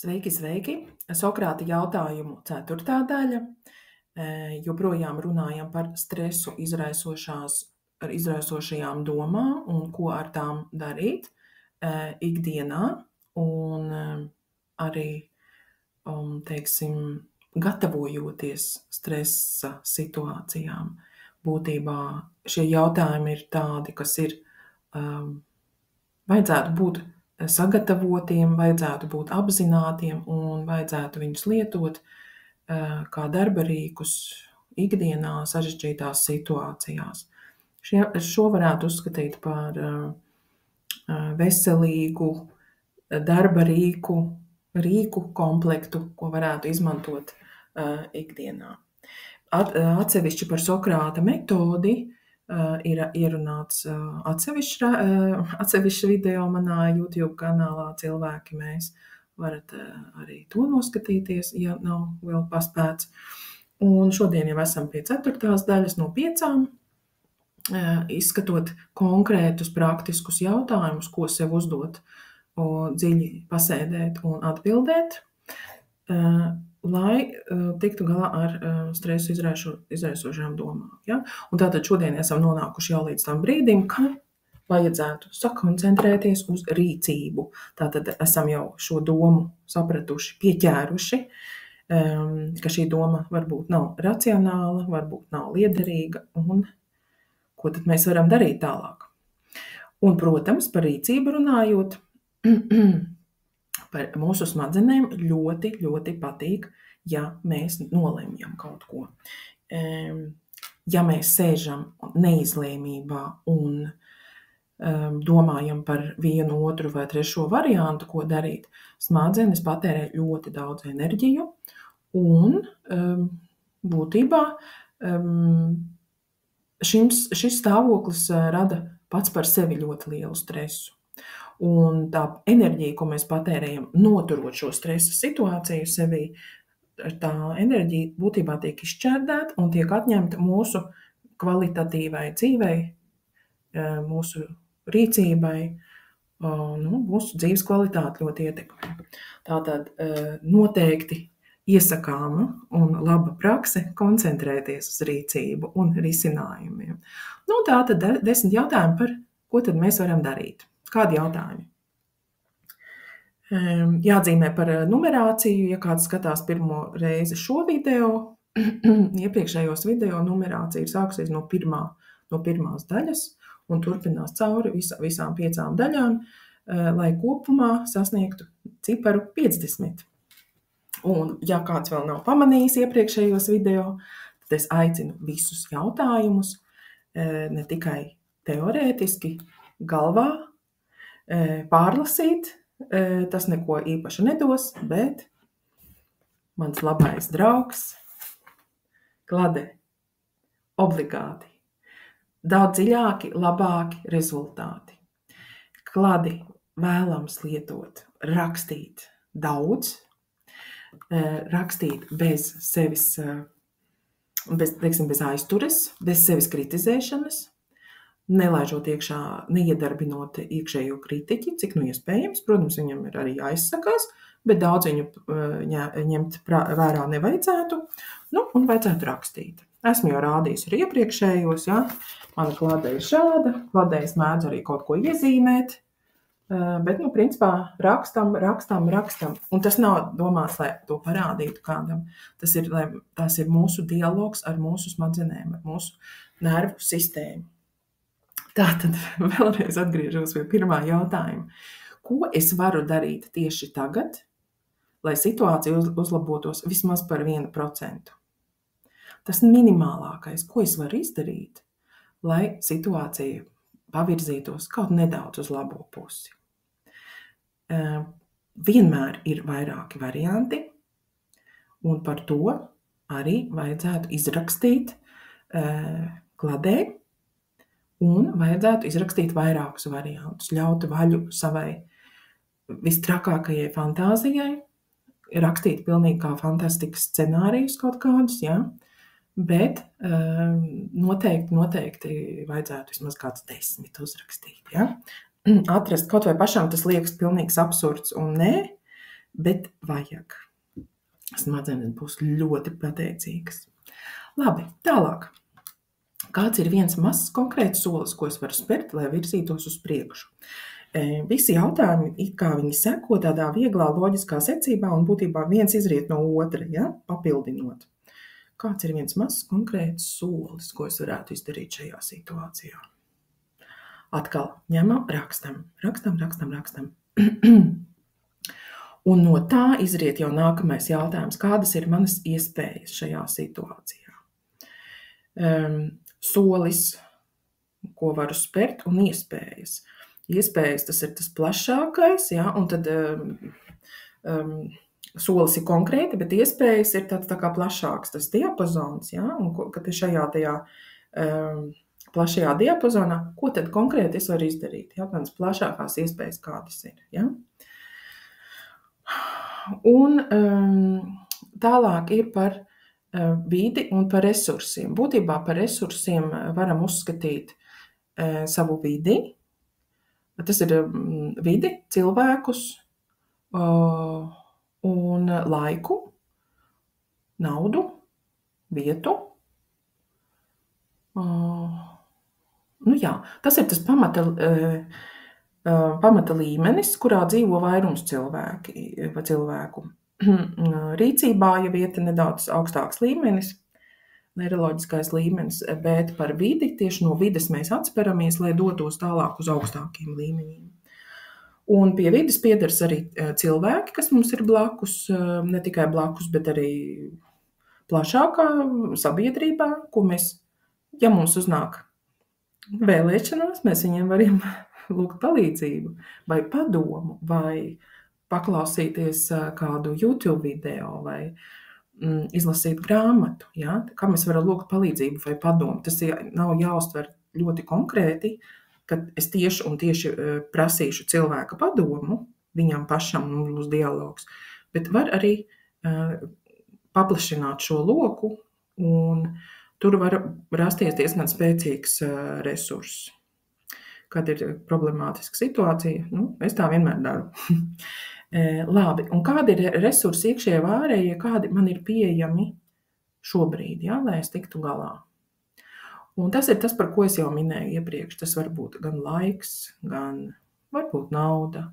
Sveiki, sveiki! Sokrata jautājumu 4. daļa. Joprojām runājam par stresu izraisošajām domām un ko ar tām darīt ikdienā un arī, teiksim, gatavojoties stresa situācijām. Būtībā šie jautājumi ir tādi, kas ir vajadzētu būt sagatavotiem, vajadzētu būt apzinātiem un vajadzētu viņus lietot kā darba rīkus ikdienā sarežģītās situācijās. Šo varētu uzskatīt par veselīgu darba rīku komplektu, ko varētu izmantot ikdienā. Atsevišķi par Sokrata metodi ir ierunāts atsevišķs video manā YouTube kanālā Cilvēki mēs. Varat arī to noskatīties, ja nav vēl paspēts. Un šodien jau esam pie 4. daļas no 5, izskatot konkrētus praktiskus jautājumus, ko sev uzdot, dziļi pasēdēt un atbildēt, lai tiktu galā ar stresu izraisošām domām. Ja? Un tātad šodien esam nonākuši jau līdz tam brīdim, ka vajadzētu sakoncentrēties uz rīcību. Tātad esam jau šo domu sapratuši, pieķēruši, ka šī doma varbūt nav racionāla, varbūt nav liederīga, un ko tad mēs varam darīt tālāk. Un, protams, par rīcību runājot, par mūsu smadzenēm ļoti, ļoti patīk, ja mēs nolemjam kaut ko. Ja mēs sēžam neizlēmībā un domājam par vienu, otru vai trešo variantu, ko darīt, smadzenes patērē ļoti daudz enerģiju un būtībā šis stāvoklis rada pats par sevi ļoti lielu stresu. Un tā enerģija, ko mēs patērējam, noturot šo stresa situāciju sevī, tā enerģija būtībā tiek izšķērdēta un tiek atņemta mūsu kvalitatīvai dzīvei, mūsu rīcībai, mūsu dzīves kvalitāti ļoti ietekmē. Tātad noteikti iesakāma un laba prakse koncentrēties uz rīcību un risinājumiem. Tātad 10 jautājumi par ko tad mēs varam darīt. Kādi jautājumi? Jāatzīmē par numerāciju, ja kāds skatās pirmo reizi šo video, iepriekšējos video numerācija ir sākusies no pirmās daļas un turpinās cauri visām 5 daļām, lai kopumā sasniegtu ciparu 50. Un, ja kāds vēl nav pamanījis iepriekšējos video, tad es aicinu visus jautājumus, ne tikai teorētiski, galvā, pārlasīt, tas neko īpaši nedos, bet mans labais draugs klade obligāti. Daudz dziļāki, labāki rezultāti. Kladi vēlams lietot, rakstīt daudz, rakstīt bez sevis, bez aizturas, bez sevis kritizēšanas, nelaižot iekšā, neiedarbinot iekšējo kritiķi, cik iespējams. Protams, viņam ir arī jāizsakās, bet daudz viņu ņemt vērā nevajadzētu, un vajadzētu rakstīt. Esmu jau rādījis arī iepriekšējos, ja? Mana klade ir šāda, kladē es mēdzu arī kaut ko iezīmēt, bet, principā, rakstam. Un tas nav domāts, lai to parādītu kādam. Tas ir mūsu dialogs ar mūsu smadzenēm, ar mūsu nervu sistēmu. Tātad vēlreiz atgriežos pie pirmā jautājuma. Ko es varu darīt tieši tagad, lai situācija uzlabotos vismaz par 1%? Tas minimālākais, ko es varu izdarīt, lai situācija pavirzītos kaut nedaudz uz labo pusi. Vienmēr ir vairāki varianti, un par to arī vajadzētu izrakstīt kladē, un vajadzētu izrakstīt vairākus variantus, ļaut vaļu savai vistrakākajai fantāzijai, rakstīt pilnīgi kā fantastikas scenārijus kaut kādus, ja? Bet noteikti vajadzētu vismaz kāds 10 uzrakstīt, ja? Atrast kaut vai pašam tas liekas pilnīgs absurds un nē, bet vajag. Smadzenes būs ļoti pateicīgas. Labi, tālāk. Kāds ir viens mazs konkrēts solis, ko es varu spērt, lai virzītos uz priekšu? Visi jautājumi, it kā viņi seko tādā vieglā loģiskā secībā un būtībā viens izriet no otra, ja? Papildinot. Kāds ir viens mazs konkrēts solis, ko es varētu izdarīt šajā situācijā? Atkal ņemam, rakstam. Un no tā izriet jau nākamais jautājums, kādas ir manas iespējas šajā situācijā. Solis, ko varu spērt, un iespējas. Iespējas tas ir tas plašākais, ja, un tad solis ir konkrēti, bet iespējas ir tāds tā kā plašāks tas diapazons, ja, un kad ir šajā tajā plašajā diapazonā, ko tad konkrēti es varu izdarīt? Ja, tādas plašākās iespējas kādas ir, ja? Un tālāk ir par vidi un par resursiem. Būtībā par resursiem varam uzskatīt savu vidi. Tas ir vidi, cilvēkus un laiku, naudu, vietu. Nu jā, tas ir tas pamata līmenis, kurā dzīvo vairums cilvēku. Rīcībā jau vieta nedaudz augstāks līmenis, neiroloģiskais līmenis, bet par vidi, tieši no vides mēs atsperamies, lai dotos tālāk uz augstākiem līmeņiem. Un pie vides piedaras arī cilvēki, kas mums ir blakus, ne tikai blakus, bet arī plašākā sabiedrībā, ko mēs, ja mums uznāk vēlēšanās, mēs viņiem varam lūgt palīdzību vai padomu, vai paklausīties kādu YouTube video, vai izlasīt grāmatu. Ja? Kā mēs varam lūgt palīdzību vai padomu? Tas nav jāuztver ļoti konkrēti, kad es tieši prasīšu cilvēka padomu, viņam pašam būs dialogs, bet var arī paplašināt šo loku, un tur var rasties diezgan spēcīgs resurss. Kad ir problemātiska situācija, es tā vienmēr daru. Labi, un kādi ir resursi iekšējie ārējie, kādi man ir pieejami šobrīd, ja, lai es tiktu galā? Un tas ir tas, par ko es jau minēju iepriekš. Tas var būt gan laiks, gan varbūt nauda,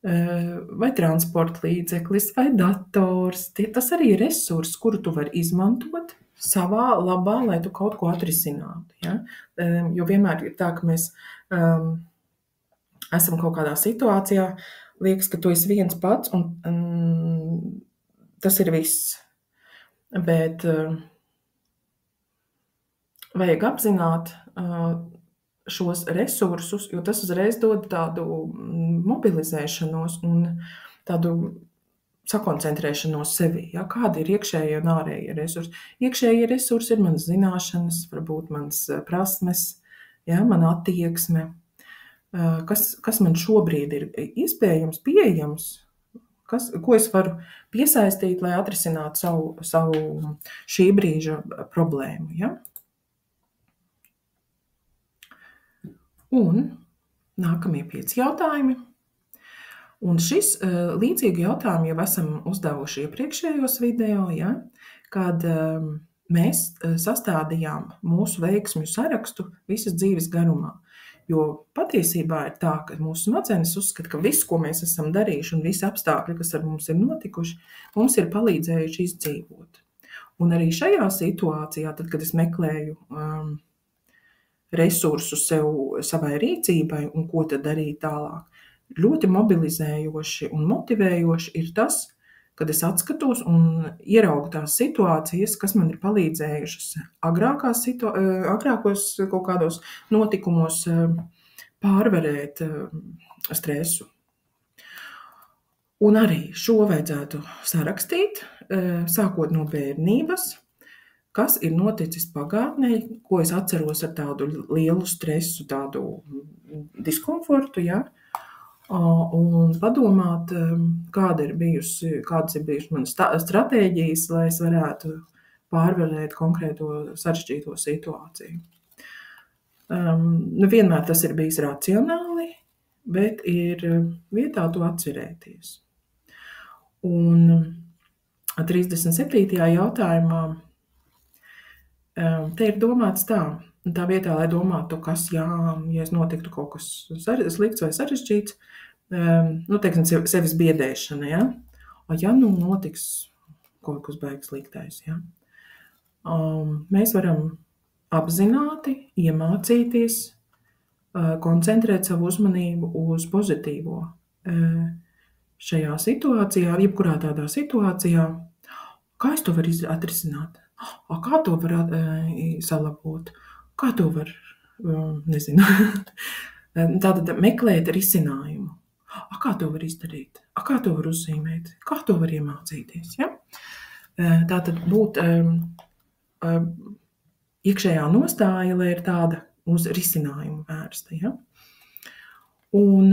vai transporta līdzeklis, vai dators. Tas arī ir resurs, kuru tu vari izmantot savā labā, lai tu kaut ko atrisinātu. Ja? Jo vienmēr ir tā, ka mēs esam kaut kādā situācijā, liekas, ka tu esi viens pats, un tas ir viss. Bet vajag apzināt šos resursus, jo tas uzreiz dod tādu mobilizēšanos un tādu sakoncentrēšanos sevi. Ja? Kādi ir iekšējie un ārējie resursi? Iekšējie resursi ir manas zināšanas, varbūt manas prasmes, ja? Mana attieksme. Kas man šobrīd ir iespējams, pieejams, ko es varu piesaistīt, lai atrisinātu savu šī brīža problēmu. Ja? Un nākamie 5 jautājumi. Un šis līdzīgi jautājumu jau esam uzdevuši iepriekšējos video, ja? Kad mēs sastādījām mūsu veiksmju sarakstu visas dzīves garumā. Jo patiesībā ir tā, ka mūsu smadzenes uzskata, ka viss, ko mēs esam darījuši un visi apstākļi, kas ar mums ir notikuši, mums ir palīdzējuši izdzīvot. Un arī šajā situācijā, tad, kad es meklēju resursu savai rīcībai un ko tad darīt tālāk, ļoti mobilizējoši un motivējoši ir tas, kad es atskatos un ieraugu tās situācijas, kas man ir palīdzējušas agrākos kaut kādos notikumos pārvarēt stresu. Un arī šo vajadzētu sarakstīt, sākot no bērnības, kas ir noticis pagātnē, ko es atceros ar tādu lielu stresu, tādu diskomfortu, ja? Un padomāt, kādas ir bijušas manas stratēģijas, lai es varētu pārvarēt konkrēto sarežģīto situāciju. Vienmēr tas ir bijis racionāli, bet ir vietā to atcerēties. Un 37. jautājumā te ir domāts tā, tā vietā, lai domātu, kas, ja es notiktu kaut kas slikts vai sarežģīts, teiksim, sevis biedēšana, ja? Ja notiks kaut kas baigs sliktais, ja? Mēs varam apzināti iemācīties koncentrēt savu uzmanību uz pozitīvo šajā situācijā, jebkurā tādā situācijā. Kā es to varu atrisināt? Kā to var salabot? Kā to var, nezinu, tātad meklēt risinājumu? Kā to var izdarīt? Kā to var uzzīmēt? Kā to var iemācīties? Ja? Tātad būt iekšējā nostāja, lai ir tāda uz risinājumu vērsta. Ja? Un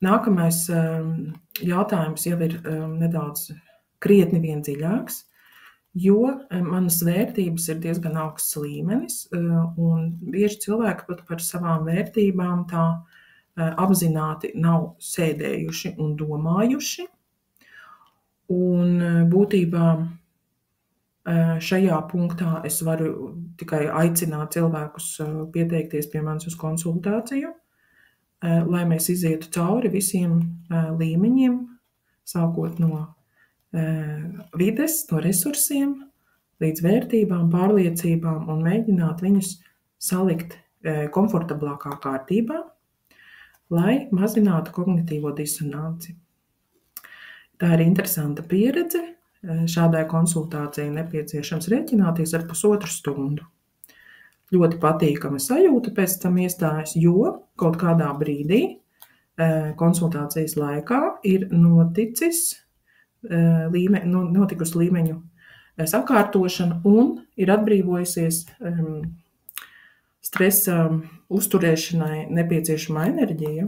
nākamais jautājums jau ir nedaudz krietni vien dziļāks, jo manas vērtības ir diezgan augsts līmenis, un bieži cilvēki pat par savām vērtībām tā apzināti nav sēdējuši un domājuši. Un būtībā šajā punktā es varu tikai aicināt cilvēkus pieteikties pie manis uz konsultāciju, lai mēs izietu cauri visiem līmeņiem, sākot no vides, no resursiem, līdz vērtībām, pārliecībām un mēģināt viņus salikt komfortablākā kārtībā, lai mazinātu kognitīvo disonanci. Tā ir interesanta pieredze. Šādai konsultācijai nepieciešams rēķināties ar 1,5 stundu. Ļoti patīkama sajūta pēc tam iestājas, jo kaut kādā brīdī konsultācijas laikā ir notikusi līmeņu sakārtošana un ir atbrīvojusies stresa uzturēšanai nepieciešamā enerģija.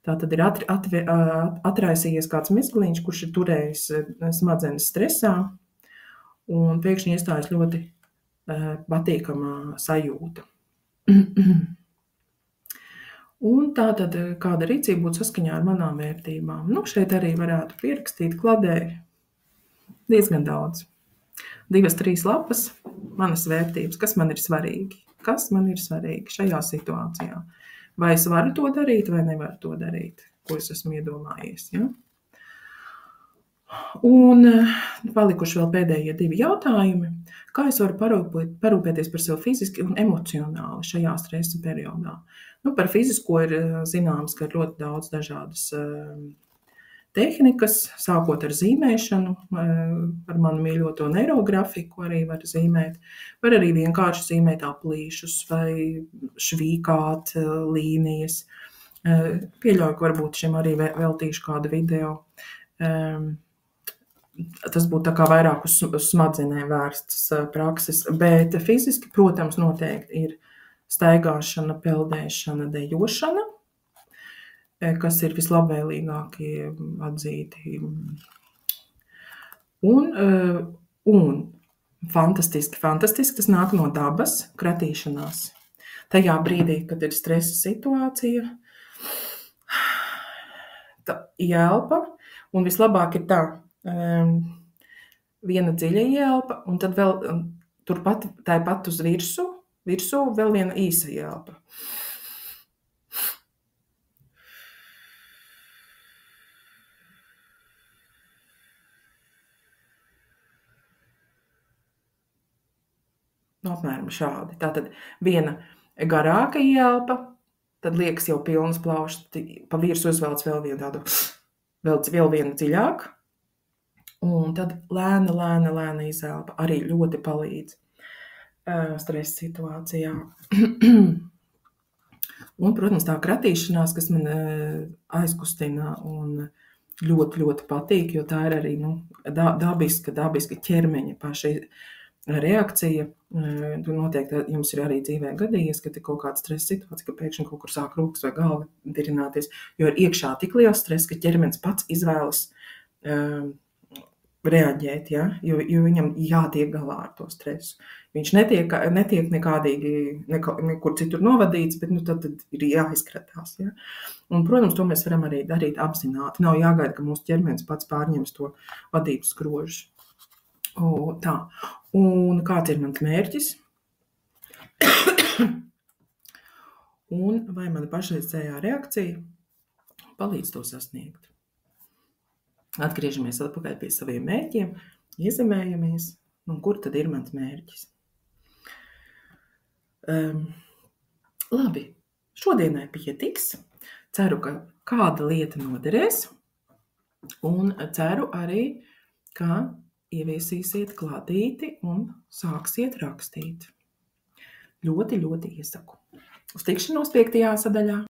Tātad ir atraisījies kāds mezgliņš, kurš ir turējis smadzenes stresā, un pēkšņi iestājas ļoti patīkamā sajūta. Un tātad, kāda rīcība būtu saskaņā ar manām vērtībām? Šeit arī varētu pierakstīt kladē diezgan daudz. 2-3 lapas manas vērtības, kas man ir svarīgi. Kas man ir svarīgi šajā situācijā? Vai es varu to darīt, vai nevaru to darīt, ko es esmu iedomājies. Ja? Un palikuši vēl pēdējie 2 jautājumi. Kā es varu parūpēties par sevi fiziski un emocionāli šajā stresa periodā? Par fizisko ir zināms, ka ir ļoti daudz dažādas tehnikas, sākot ar zīmēšanu, ar manu mīļoto neirografiku arī var zīmēt, var arī vienkārši zīmēt aplīšus vai švīkāt līnijas. Pieļauju, ka varbūt šim arī veltīšu kādu video. Tas būtu tā kā vairāk uz smadzenēm vērstas prakses, bet fiziski, protams, noteikti ir staigāšana, peldēšana, dejošana, kas ir vislabvēlīgākie atzīti. Un fantastiski, tas nāk no dabas, kratīšanās. Tajā brīdī, kad ir stresa situācija, tā ielpa, un vislabāk ir tā, viena dziļa ielpa, un tad vēl turpat tāpat uz virsū vēl viena īsa ielpa. Apmēram šādi. Tātad viena garāka ielpa, tad liekas jau pilnas plaušas, pa virsu uzvelc vēl vienu tādu, vēl viena dziļāka, un tad lēna izelpa arī ļoti palīdz stresa situācijā. Un, protams, tā kratīšanās, kas man aizkustina un ļoti, ļoti patīk, jo tā ir arī dabiska ķermeņa paša reakcija. Noteikti jums ir arī dzīvē gadījies, ka ir kaut kāda stresa situācija, ka pēkšņi kaut kur sāk rokas vai galva dirināties, jo ir iekšā tik liels stress, ka ķermenis pats izvēlas reaģēt, ja? jo viņam jātiek galā ar to stresu. Viņš netiek nekādīgi nekur citur novadīts, bet tad ir jāizskatās. Ja? Un, protams, to mēs varam arī darīt apzināti. Nav jāgaida, ka mūsu ķermenis pats pārņems to vadības grožu. Tā. Un kāds ir mans mērķis? Un vai mana pašreizējā reakcija palīdz to sasniegt? Atgriežamies atpakaļ pie saviem mērķiem, iezemējamies, un kur tad ir mans mērķis? Labi, šodienai pietiks. Ceru, ka kāda lieta noderēs, un ceru arī, ka ieviesīsiet klādīti un sāksiet rakstīt. Ļoti, ļoti iesaku. Uz tikšanos 5. sadaļā.